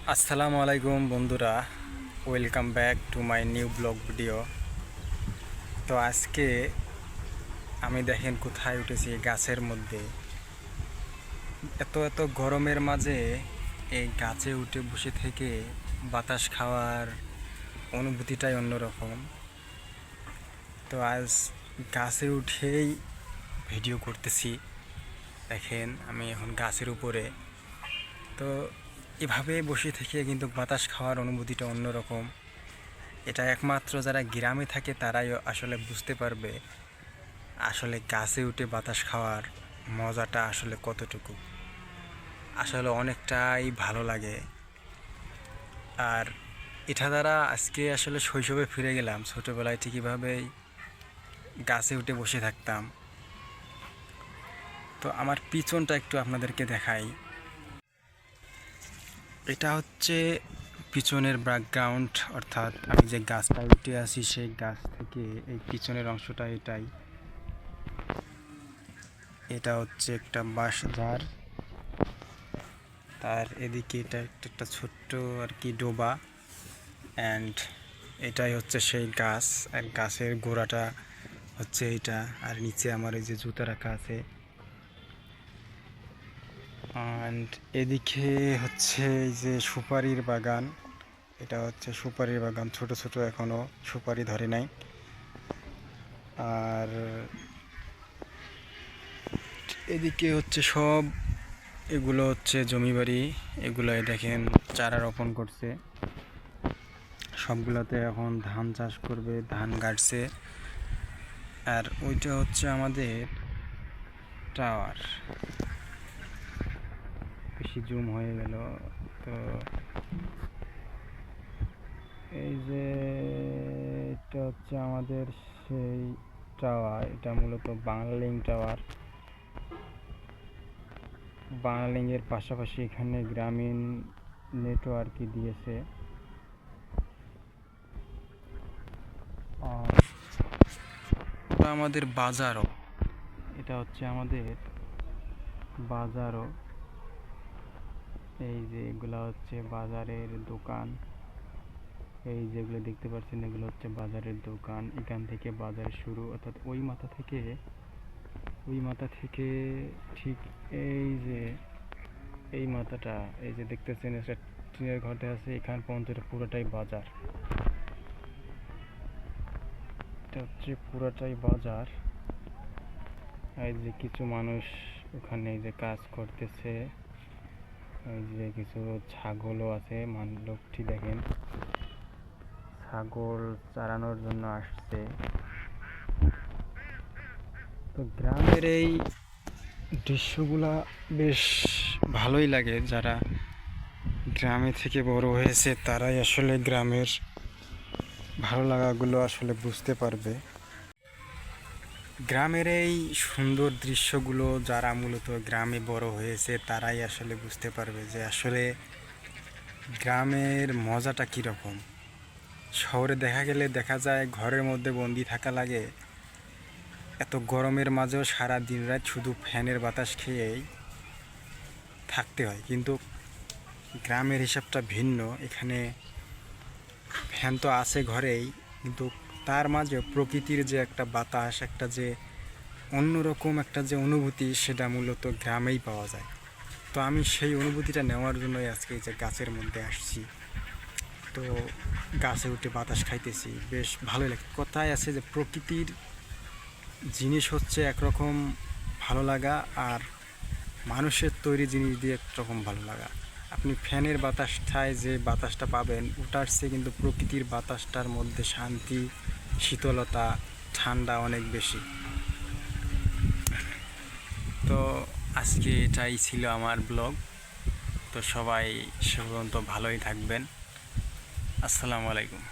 আসসালামু আলাইকুম বন্ধুরা, welcome back to my new blog video. তো আজকে আমি দেখেন কোথায় উঠেছি, গাছের মধ্যে। এত এত গরমের মাঝে এই গাছে উঠে বসে থেকে বাতাস খাওয়ার অনুভূতিটাই অন্যরকম। তো আজ গাছে উঠেই ভিডিও করতেছি। দেখেন আমি এখন গাছের উপরে। তো এভাবে বসে থেকে কিন্তু বাতাস খাওয়ার অনুভূতিটা অন্যরকম। এটা একমাত্র যারা গ্রামে থাকে তারাই আসলে বুঝতে পারবে আসলে গাছে উঠে বাতাস খাওয়ার মজাটা আসলে কতটুকু। আসলে অনেকটাই ভালো লাগে। আর এটা দ্বারা আজকে আসলে শৈশবে ফিরে গেলাম। ছোটোবেলায় ঠিক এভাবেই গাছে উঠে বসে থাকতাম। তো আমার পিছনটা একটু আপনাদেরকে দেখাই। এটা হচ্ছে পিছনের ব্যাকগ্রাউন্ড, অর্থাৎ আমি যে গাছটা উঠে আসি সেই গাছ থেকে এই পিছনের অংশটা এটাই। এটা হচ্ছে একটা বাঁশঝাড়, তার এদিকে এটা একটা ছোট্ট আর কি ডোবা। অ্যান্ড এটাই হচ্ছে সেই গাছ, আর গাছের গোড়াটা হচ্ছে এটা। আর নিচে আমার এই যে জুতা রাখা আছে। অ্যান্ড এদিকে হচ্ছে এই যে সুপারির বাগান। এটা হচ্ছে সুপারির বাগান, ছোট ছোট এখনও সুপারি ধরে নাই। আর এদিকে হচ্ছে সব, এগুলো হচ্ছে জমি বাড়ি। এগুলোয় দেখেন চারা রোপণ করছে, সবগুলোতে এখন ধান চাষ করবে, ধান গাড়ছে। আর ওইটা হচ্ছে আমাদের টাওয়ার। বেশি জুম হয়ে গেল। তো এই যে এটা হচ্ছে আমাদের সেই টাওয়ার। এটা মূলত বাংলালিংক টাওয়ার। বাংলালিংকের পাশাপাশি এখানে গ্রামীণ নেটওয়ার্কই দিয়েছে। আর এটা আমাদের বাজারও, এটা হচ্ছে আমাদের বাজারও। এই যে এগুলো হচ্ছে বাজারের দোকান। এই যেগুলো দেখতে পাচ্ছেন এগুলো হচ্ছে বাজারের দোকান। এখান থেকে বাজার শুরু, অর্থাৎ ওই মাথা থেকে ঠিক এই যে এই মাথাটা, এই যে দেখতেছেন একটা টিনের ঘরতে আছে, এখান পর্যন্ত এটা পুরোটাই বাজার। এটা হচ্ছে পুরোটাই বাজার। এই যে কিছু মানুষ ওখানে এই যে কাজ করতেছে। এই যে কিছু ছাগলও আছে, লোকটি দেখেন ছাগল চরানোর জন্য আসছে। তো গ্রামের এই দৃশ্যগুলা বেশ ভালোই লাগে। যারা গ্রামে থেকে বড় হয়েছে তারাই আসলে গ্রামের ভালো লাগাগুলো আসলে বুঝতে পারবে। গ্রামের এই সুন্দর দৃশ্যগুলো যারা মূলত গ্রামে বড় হয়েছে তারাই আসলে বুঝতে পারবে যে আসলে গ্রামের মজাটা কীরকম। শহরে দেখা যায় ঘরের মধ্যে বন্দি থাকা লাগে। এত গরমের মাঝেও সারা দিন রাত শুধু ফ্যানের বাতাস খেয়েই থাকতে হয়। কিন্তু গ্রামের হিসাবটা ভিন্ন। এখানে ফ্যান তো আছে ঘরেই, কিন্তু তার মাঝে প্রকৃতির যে একটা বাতাস, একটা যে অন্যরকম একটা যে অনুভূতি, সেটা মূলত গ্রামেই পাওয়া যায়। তো আমি সেই অনুভূতিটা নেওয়ার জন্যই আজকে এই যে গাছের মধ্যে আসছি। তো গাছে উঠে বাতাস খাইতেছি, বেশ ভালোই লাগে। কথায় আছে যে প্রকৃতির জিনিস হচ্ছে একরকম ভালো লাগা, আর মানুষের তৈরি জিনিস দিয়ে একরকম ভালো লাগা। আপনি ফ্যানের বাতাসটায় যে বাতাসটা পাবেন, ওটার চেয়ে কিন্তু প্রকৃতির বাতাসটার মধ্যে শান্তি, শীতলতা, ঠান্ডা অনেক বেশি। তো আজকে এটাই ছিল আমার ব্লগ। তো সবাই সে পর্যন্ত ভালোই থাকবেন। আসসালামু আলাইকুম।